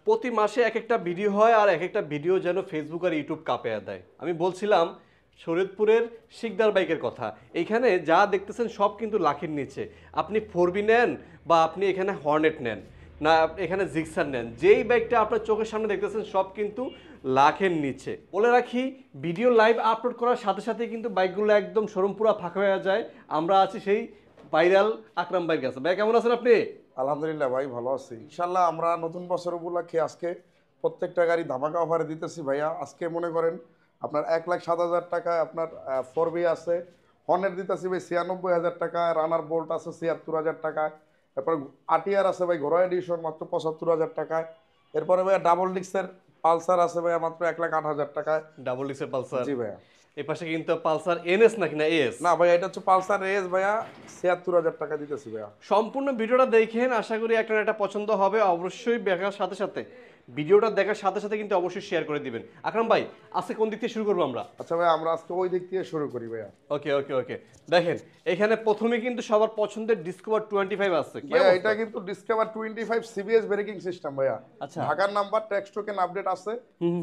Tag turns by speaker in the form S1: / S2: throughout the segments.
S1: প্রতি মাসে এক একটা ভিডিও হয় আর এক একটা ভিডিও যেন ফেসবুক আর ইউটিউব কাঁপিয়ে দেয়। আমি বলছিলাম শরীয়তপুরের শিকদার বাইকের কথা। এইখানে যা দেখতেছেন সব কিন্তু লাখের নিচে। আপনি ফোরবি নেন বা আপনি এখানে হর্নেট নেন, না এখানে জিক্সার নেন, যেই বাইকটা আপনার চোখের সামনে দেখতেছেন সব কিন্তু লাখের নিচে। বলে রাখি, ভিডিও লাইভ আপলোড করার সাথে সাথে কিন্তু বাইকগুলো একদম শোরুম পুরো ফাঁকা হয়ে যায়। আমরা আছি সেই ভাইরাল আকরাম ভাইয়ের কাছে। ভাই কেমন আছেন আপনি?
S2: আলহামদুলিল্লাহ ভাই, ভালো আছি। ইনশাল্লাহ আমরা নতুন বছর উপলক্ষে আজকে প্রত্যেকটা গাড়ি ধামাকা অফারে দিতেছি ভাইয়া। আজকে মনে করেন আপনার 1,07,000 টাকায় আপনার 4B আছে, হর্নেট দিতেছি ভাই 96,000 টাকা, রানার বোল্ট আছে 76,000 টাকায়, তারপর আটিয়ার আছে ভাই ঘোড়া এডিশন মাত্র 75,000 টাকায়। এরপরে ভাইয়া ডাবল ডিক্সের পালসার আছে ভাইয়া মাত্র 1,08,000 টাকায়।
S1: Double ডিক্সের Pulsar.
S2: জি ভাইয়া।
S1: এই পাশে কিন্তু পালসার এনএস নাকি না এস?
S2: না ভাইয়া, এটা হচ্ছে পালসার রেস ভাইয়া, 76,000 টাকা দিতেছি ভাইয়া।
S1: সম্পূর্ণ ভিডিওটা দেখেন, আশা করি একটা না একটা পছন্দ হবে। অবশ্যই দেখার সাথে সাথে ভিডিওটা দেখার সাথে সাথে কিন্তু অবশ্যই শেয়ার করে দিবেন। আকরাম ভাই, আজকে কোন দিক থেকে শুরু করবো আমরা?
S2: আচ্ছা ভাইয়া, আমরা আজকে ওই দিক থেকে শুরু করি ভাইয়া।
S1: ওকে ওকে ওকে, দেখেন এখানে প্রথমে কিন্তু সবার পছন্দের ডিসকভার 25 আছে। কি
S2: ভাইয়া
S1: অবস্থা?
S2: এটা কিন্তু ডিসকভার 25 সিবিএস ব্রেকিং সিস্টেম ভাইয়া।
S1: আচ্ছা।
S2: ঢাকার নাম্বার, ট্যাক্স টোকেন আপডেট আছে,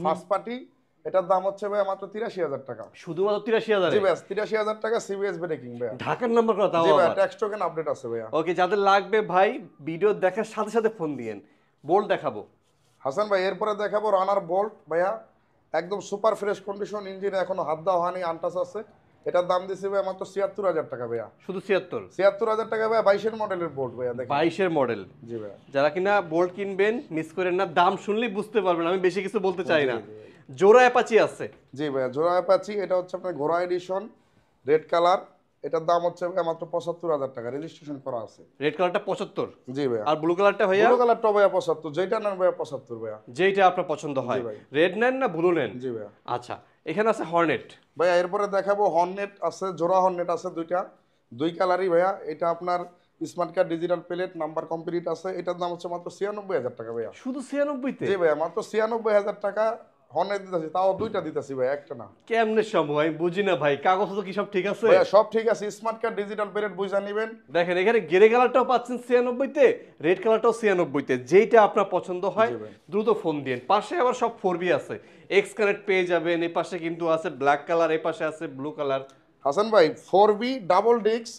S2: ফার্স্ট পার্টি। এটার দাম হচ্ছে ভাইয়া মাত্র 83,000 টাকা।
S1: শুধুমাত্র 83,000?
S2: জি ভাইয়া, 83,000 টাকা সিবিএস ব্রেকিং ভাইয়া।
S1: ঢাকার নাম্বার করা তাও
S2: জি ভাইয়া,
S1: আবার?
S2: ট্যাক্স টোকেন আপডেট আছে ভাইয়া।
S1: ওকে, যাদের লাগবে ভাই ভিডিও দেখার সাথে সাথে ফোন দিয়েন। বোল্ড দেখাবো
S2: হাসান ভাই, এরপরে দেখাবো রানার বোল্ট ভাইয়া, একদম সুপার ফ্রেশ কন্ডিশন, ইঞ্জিনে এখনো হাত দেওয়া হয়নি, আনটাচ আছে। এটার দাম দিছি ভাইয়া মাত্র 76,000 টাকা ভাইয়া।
S1: শুধু 76?
S2: 76,000 টাকা ভাইয়া, 22-এর মডেলের বোল্ট ভাইয়া। দেখেন
S1: 22-এর মডেল।
S2: জি ভাইয়া।
S1: যারা কিনা বোল্ট কিনবেন মিস করেন না, দাম শুনলেই বুঝতে পারবেন, আমি বেশি কিছু বলতে চাই না। জোড়া অ্যাপাচি আছে?
S2: জি ভাইয়া, জোড়া অ্যাপাচি। এটা হচ্ছে আপনার ঘোড়া এডিশন, রেড কালার। এটার দাম হচ্ছে ভাইয়া মাত্র 75,000 টাকা, রেজিস্ট্রেশন করা আছে।
S1: রেড কালারটা 75?
S2: জি ভাইয়া।
S1: আর ব্লু কালারটা ভাইয়া?
S2: ব্লু কালারটা ভাইয়া 75, যেটা নেন ভাইয়া 75 ভাইয়া।
S1: যেইটা আপনার পছন্দ হয়।
S2: জি ভাই।
S1: রেড নেন না ব্লু নেন?
S2: জি ভাইয়া।
S1: আচ্ছা, এখানে আছে হর্নেট
S2: ভাইয়া এরপরে দেখাবো হর্নেট আছে, জোড়া হর্নেট আছে দুইটা, দুই কালারই ভাইয়া। এটা আপনার smart card digital plate, number complete আছে। এটার দাম হচ্ছে মাত্র 96,000 টাকা ভাইয়া।
S1: শুধু 96-তে?
S2: জি ভাইয়া, মাত্র 96,000 টাকা হর্নেট দিতেছি, তাও দুইটা দিতেছি ভাইয়া, একটা না।
S1: কেমনে সম্ভব আমি বুঝি না ভাই, কাগজ তো কি সব ঠিক আছে?
S2: ভাইয়া সব ঠিক আছে, স্মার্ট কার্ড ডিজিটাল প্লেট বুঝা নিবেন।
S1: দেখেন এখানে গ্রে কালারটাও পাচ্ছেন 96-তে, রেড কালারটাও 96-তে। যেইটা আপনার পছন্দ হয়
S2: জি ভাই।
S1: দ্রুত ফোন দিন। পাশে আবার সব 4B আছে, এক্স কানেক্ট পেয়ে যাবেন। এই পাশে কিন্তু আছে ব্ল্যাক কালার, এই পাশে আছে ব্লু কালার।
S2: হাসান ভাই 4B ডাবল ডিস্ক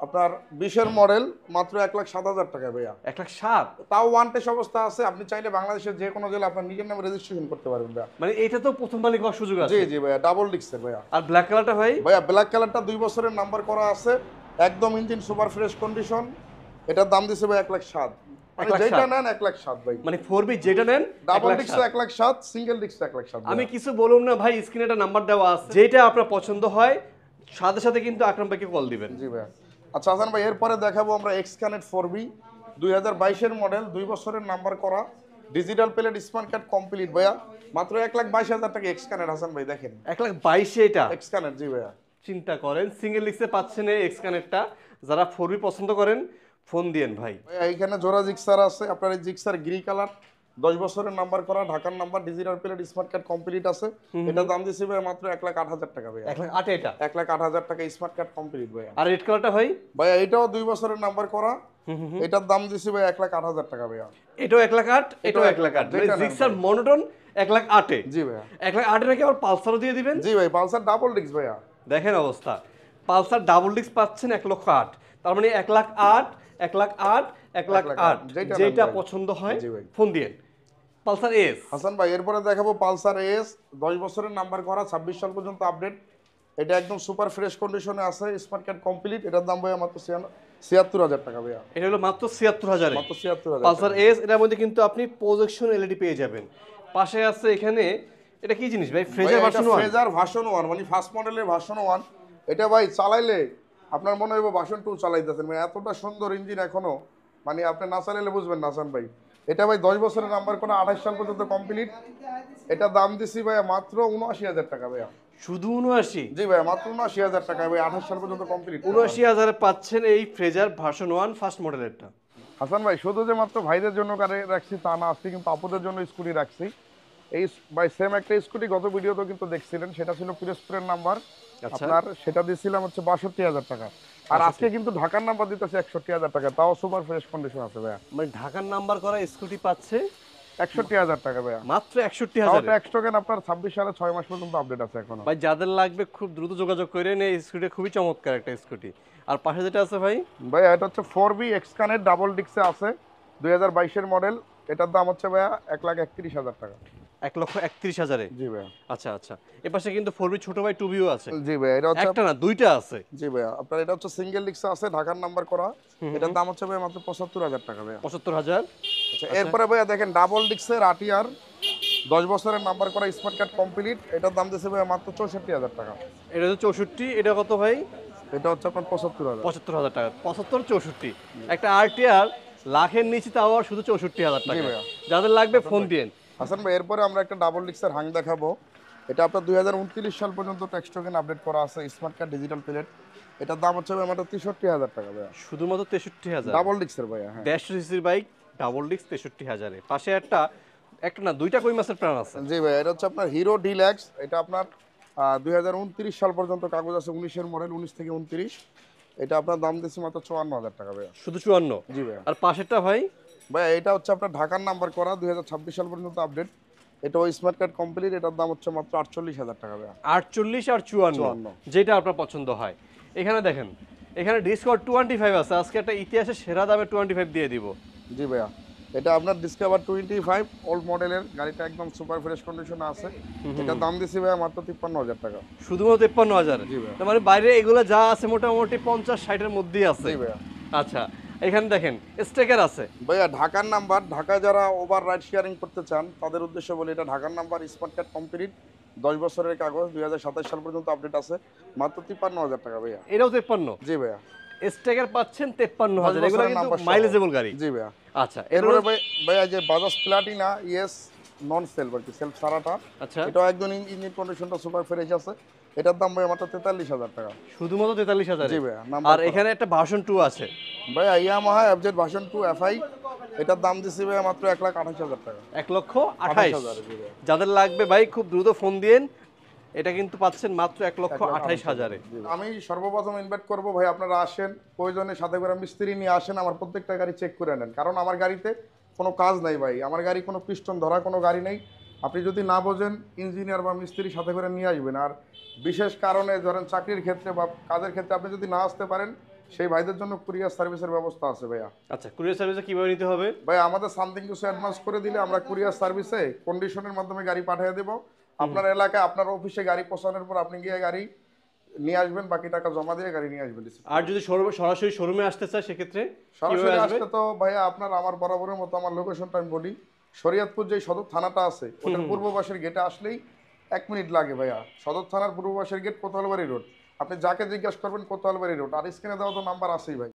S2: আপনার 20-এর মডেল, মাত্র 1,07,000 টাকা ভাইয়া।
S1: 1,07,000?
S2: তাও ওয়ান টেস্ট অবস্থা আছে, আপনি চাইলে বাংলাদেশের যে কোনো জেলা আপনার নিজের নামে রেজিস্ট্রেশন করতে পারবেন ভাইয়া।
S1: মানে এটা তো প্রথম মালিক হওয়ার সুযোগ
S2: জি
S1: আছে?
S2: জি ভাইয়া, ডাবল ডিস্কের ভাইয়া।
S1: আর ব্ল্যাক কালারটা ভাই?
S2: ভাইয়া ব্ল্যাক কালারটা 2 বছরের নাম্বার করা আছে, একদম ইঞ্জিন সুপার ফ্রেশ কন্ডিশন। এটার দাম দিছে ভাই 1,07,000। মানে
S1: 1,07,000?
S2: যেটা নেন 1,07,000 ভাই।
S1: মানে 4B যেটা নেন
S2: ডাবল
S1: 1,07,000?
S2: Disk 1,07,000, single disc 1,07,000।
S1: আমি কিছু বলুন না ভাই, স্ক্রিনে একটা নাম্বার দেওয়া আছে, যেটা আপনার পছন্দ হয় সাথে সাথে কিন্তু আকরাম ভাইকে কল দিবেন।
S2: জি ভাইয়া। আচ্ছা হাসান ভাই, এরপরে দেখাবো আমরা এক্স কানেক্ট 4B 2022-এর মডেল, 2 বছরের নাম্বার করা, digital plate, smart card complete ভাইয়া, মাত্র 1,22,000 টাকা এক্স কানেক্ট। হাসান ভাই দেখেন
S1: 1,22,000 এটা?
S2: এক্স কানেক্ট জি ভাইয়া।
S1: চিন্তা করেন, সিঙ্গেল ডিস্কে পাচ্ছেন এই এক্স কানেক্টটা। যারা 4B পছন্দ করেন ফোন দিয়েন ভাই।
S2: ভাইয়া এইখানে জোড়া জিক্সার আছে, আপনার এই জিক্সার গ্রি কালার, 10 বছরের নাম্বার করা, ঢাকার number, digital plate, smart card complete আছে। এটার দাম দিছি ভাই মাত্র 1,08,000 টাকা ভাইয়া।
S1: 1,08,000 এটা?
S2: 1,08,000 টাকা স্মার্ট কার্ড কমপ্লিট ভাইয়া।
S1: আর রেড কালারটা ভাই?
S2: ভাইয়া এটাও 2 বছরের নাম্বার করা, এটার দাম দিছি ভাই 1,08,000 টাকা ভাইয়া।
S1: এটাও 1,08,000, এটাও 1,08,000।
S2: যেটা নেন
S1: জিক্সার
S2: ভাই।
S1: মনোটন 1,08,000-এ?
S2: জি ভাইয়া।
S1: 1,08,000 নাকি আবার পালসারও দিয়ে দিবেন?
S2: জি ভাই, পালসার ডাবল ডিস্ক ভাইয়া।
S1: দেখেন অবস্থা, পালসার ডাবল ডিস্ক পাচ্ছেন 1,08,000। তার মানে 1,08,000, 1,08,000, 1,08,000,
S2: যেটা নেন
S1: যেটা
S2: ভাই।
S1: পছন্দ হয়
S2: জি ভাই।
S1: ফোন দিয়েন। Pulsar S?
S2: হাসান ভাই এরপরে দেখাবো পালসার এস, 10 বছরের নাম্বার করা, 26 সাল পর্যন্ত আপডেট। এটা একদম সুপার ফ্রেশ কন্ডিশনে আছে, স্মার্ট কার্ড কমপ্লিট। এটার দাম ভাইয়া মাত্র 76,000 টাকা ভাইয়া।
S1: এটা হলো মাত্র 76,000-এ
S2: মাত্র 76,000।
S1: Pulsar S. এটার মধ্যে কিন্তু আপনি প্রজেকশন এলইডি পেয়ে যাবেন। পাশে আছে এখানে, এটা কি জিনিস ভাই? Fraser version 1?
S2: ফ্রেজার ভার্সন 1, মানে ফার্স্ট মডেলের ভার্সন 1। এটা ভাই চালাইলে আপনার মনে হইব ভার্সন 2 চালাইতেছেন, মানে এতটা সুন্দর ইঞ্জিন এখনো, মানে আপনি না চালাইলে বুঝবেন না হাসান ভাই। এটা ভাই 10 বছরের নাম্বার করা, 28 সাল পর্যন্ত কমপ্লিট। এটা দাম দিছি ভাইয়া মাত্র 79,000 টাকা ভাইয়া।
S1: শুধু 79?
S2: জি ভাইয়া, মাত্র 79,000 টাকা ভাই, 28 সাল পর্যন্ত কমপ্লিট।
S1: 79,000-এ পাচ্ছেন এই ফ্রেজার ভার্সন 1 ফার্স্ট মডেলেরটা।
S2: হাসান ভাই শুধু যে মাত্র ভাইদের জন্য গাড়ি রাখছি তা না, আজকে কিন্তু আপুদের জন্য স্কুটি রাখছি। এই ভাই সেম একটা স্কুটি গত ভিডিওতে কিন্তু দেখছিলেন, সেটা ছিল পিরোজপুরের নাম্বার।
S1: আচ্ছা।
S2: আপনার সেটা দিয়েছিলাম হচ্ছে 62,000 টাকা, আর আজকে কিন্তু ঢাকার নাম্বার দিতেছে 61,000 টাকা, তাও সুপার ফ্রেশ কন্ডিশন আছে ভাইয়া।
S1: মানে ঢাকার নাম্বার করা স্কুটি পাচ্ছে
S2: 61,000 টাকা ভাইয়া।
S1: মাত্র 61,000
S2: তাও
S1: হাজারে।
S2: ট্যাক্স টোকেন আপনার 26 সালে 6 মাস পর্যন্ত আপডেট আছে এখনো।
S1: ভাই যাদের লাগবে খুব দ্রুত যোগাযোগ করেন, এই স্কুটি খুবই চমৎকার একটা স্কুটি। আর পাশে যেটা আছে ভাই,
S2: ভাইয়া এটা হচ্ছে 4B এক্সকানেট ডাবল ডিক্সে আছে, 2022 এর মডেল। এটার দাম হচ্ছে ভাইয়া 1,31,000 টাকা।
S1: 1,31,000-এ।
S2: জি ভাইয়া।
S1: আচ্ছা আচ্ছা, এ পাশে কিন্তু 4B ছোট ভাই 2Bও আছে।
S2: জি ভাইয়া, এটা হচ্ছে
S1: একটা না দুইটা আছে।
S2: জি ভাইয়া, আপনার এটা হচ্ছে সিঙ্গেল ডিক্সে আছে, ঢাকার নাম্বার করা। এটার দাম হচ্ছে ভাইয়া মাত্র 75,000 টাকা ভাইয়া।
S1: 75,000।
S2: আচ্ছা, এরপরে ভাইয়া দেখেন ডাবল ডিক্সের আরটিআর 10 বছরের নাম্বার করা স্মার্ট কার্ড কমপ্লিট, এটার দাম দিচ্ছে ভাইয়া মাত্র 64,000 টাকা।
S1: এটা হচ্ছে 64, এটা কত ভাই?
S2: এটা হচ্ছে আপনার 75,000।
S1: 75,000 টাকা। 75, 64 একটা আরটিআর লাখের নিচে, তাও আর শুধু 64,000
S2: জি
S1: টাকা।
S2: ভাইয়া।
S1: যাদের লাগবে ফোন দিন।
S2: হাসান ভাই, এরপরে আমরা একটা ডাবল ডিক্সের হাং দেখাবো। এটা আপনার 2029 সাল পর্যন্ত ট্যাক্স টোকেন আপডেট করা আছে, স্মার্ট কার্ড ডিজিটাল প্লেট। এটার দাম হচ্ছে ভাই মাত্র 63,000 টাকা ভাইয়া।
S1: শুধুমাত্র 63,000।
S2: ডাবল ডিক্সের ভাইয়া, হ্যাঁ।
S1: 150 সিসির বাইক ডাবল ডিস্ক 63,000-এ। পাশে একটা একটা না দুইটা কই মাছের প্রাণ আছে।
S2: জি ভাই, এটা হচ্ছে আপনার হিরো ডিলাক্স। এটা আপনার 2029 সাল পর্যন্ত কাগজ আছে, 19-এর মডেল, 19 থেকে 29। এটা আপনার দাম দিচ্ছি মাত্র 54,000 টাকা ভাইয়া।
S1: শুধু 54।
S2: জি ভাইয়া।
S1: আর পাশেরটা ভাই,
S2: ভাইয়া এটা হচ্ছে আপনার ঢাকার নাম্বার করা, 2026 সাল পর্যন্ত আপডেট। এটাও স্মার্ট কার্ড কমপ্লিট, এটার দাম হচ্ছে মাত্র 48,000 টাকা ভাইয়া।
S1: 48 আর 54, যেটা আপনার পছন্দ হয়। এখানে দেখেন, এখানে ডিসকাউন্ট 25 আছে। আজকে একটা ইতিহাসের সেরা দামে 25 দিয়ে দিব।
S2: জি ভাইয়া, এটা আপনার ডিসকভার 25 ওল্ড মডেলের গাড়িটা, একদম সুপার ফ্রেশ কন্ডিশনে আছে। এটার দাম দিচ্ছি ভাইয়া মাত্র 53,000 টাকা।
S1: শুধুমাত্র 53,000।
S2: জি ভাইয়া।
S1: তার মানে বাইরে এগুলো যা আছে মোটামুটি 50-60-এর মধ্যেই আছে।
S2: জি ভাইয়া।
S1: আচ্ছা, এখানে দেখেন স্টেকার আছে।
S2: ভাইয়া ঢাকার নাম্বার, ঢাকা যারা ওভার রাইড শেয়ারিং করতে চান তাদের উদ্দেশ্যে বলি, এটা ঢাকার নাম্বার, স্মার্ট কার্ড কমপ্লিট, 10 বছরের কাগজ, 2027 সাল পর্যন্ত আপডেট আছে, মাত্র 53,000 টাকা ভাইয়া।
S1: এটাও 53।
S2: জি ভাইয়া।
S1: স্টেকার পাচ্ছেন 53,000।
S2: 10
S1: এগুলো
S2: বছরের
S1: কিন্তু
S2: নাম্বার সহ।
S1: মাইলেজেবল গাড়ি।
S2: জি ভাইয়া।
S1: আচ্ছা,
S2: এরপরে ভাইয়া যে বাজাজ প্লাটিনা ইএস নন সেলফ আর কি, সেলফ সারাটা।
S1: আচ্ছা,
S2: এটাও একদম ইঞ্জিন কন্ডিশনটা সুপার ফ্রেশ আছে। এটার দাম ভাইয়া মাত্র 43,000 টাকা।
S1: শুধুমাত্র 43,000।
S2: জি ভাইয়া।
S1: আর এখানে একটা ভার্সন 2 আছে
S2: ভাইয়া, ইয়ামাহা এফজেড ভার্সন 2 এফআই, এটার দাম দিচ্ছি ভাইয়া মাত্র 1,28,000 টাকা।
S1: 1,28,000।
S2: জি ভাইয়া।
S1: যাদের লাগবে ভাই খুব দ্রুত ফোন দিন। এটা কিন্তু পাচ্ছেন মাত্র 1,28,000-এ।
S2: আমি সর্বপ্রথম ইনভাইট করবো ভাই, আপনারা আসেন, প্রয়োজনে সাথে করে মিস্ত্রি নিয়ে আসেন, আমার প্রত্যেকটা গাড়ি চেক করে নেন। কারণ আমার গাড়িতে কোনো কাজ নাই ভাই, আমার গাড়ি কোনো পিস্টন ধরা কোনো গাড়ি নেই। আপনি যদি না বোঝেন, ইঞ্জিনিয়ার বা মিস্ত্রি সাথে করে নিয়ে আসবেন। আর বিশেষ কারণে ধরেন চাকরির ক্ষেত্রে বা কাজের ক্ষেত্রে আপনি যদি না আসতে পারেন, সেই ভাইদের জন্য কুরিয়ার সার্ভিসের ব্যবস্থা আছে ভাইয়া।
S1: আচ্ছা, কুরিয়ার সার্ভিসে কিভাবে নিতে হবে?
S2: ভাই আমাদের সামথিং কিছু অ্যাডভান্স করে দিলে আমরা কুরিয়ার সার্ভিসে কন্ডিশনের মাধ্যমে গাড়ি পাঠিয়ে দেবো। আপনার এলাকায় আপনার অফিসে গাড়ি পৌঁছানোর পর আপনি গিয়ে গাড়ি নিয়ে আসবেন, বাকি টাকা জমা দিয়ে গাড়ি নিয়ে আসবেন।
S1: আর যদি সরাসরি শোরুমে আসতে চায় সেক্ষেত্রে কিভাবে
S2: সরাসরি
S1: আসবে?
S2: আসলে তো ভাইয়া আপনার আমার বরাবরের মতো আমার লোকেশনটা আমি বলি, শরীয়তপুর যে সদর থানাটা আছে, ওটার পূর্ব পাশের গেটে আসলেই 1 মিনিট লাগে ভাইয়া। সদর থানার পূর্ব পাশের গেট, কোতোয়ালবাড়ি রোড। আপনি যাকে জিজ্ঞাসা করবেন কোতোয়ালবাড়ি রোড, আর স্ক্রিনে দেওয়া তো নাম্বার আছেই ভাই।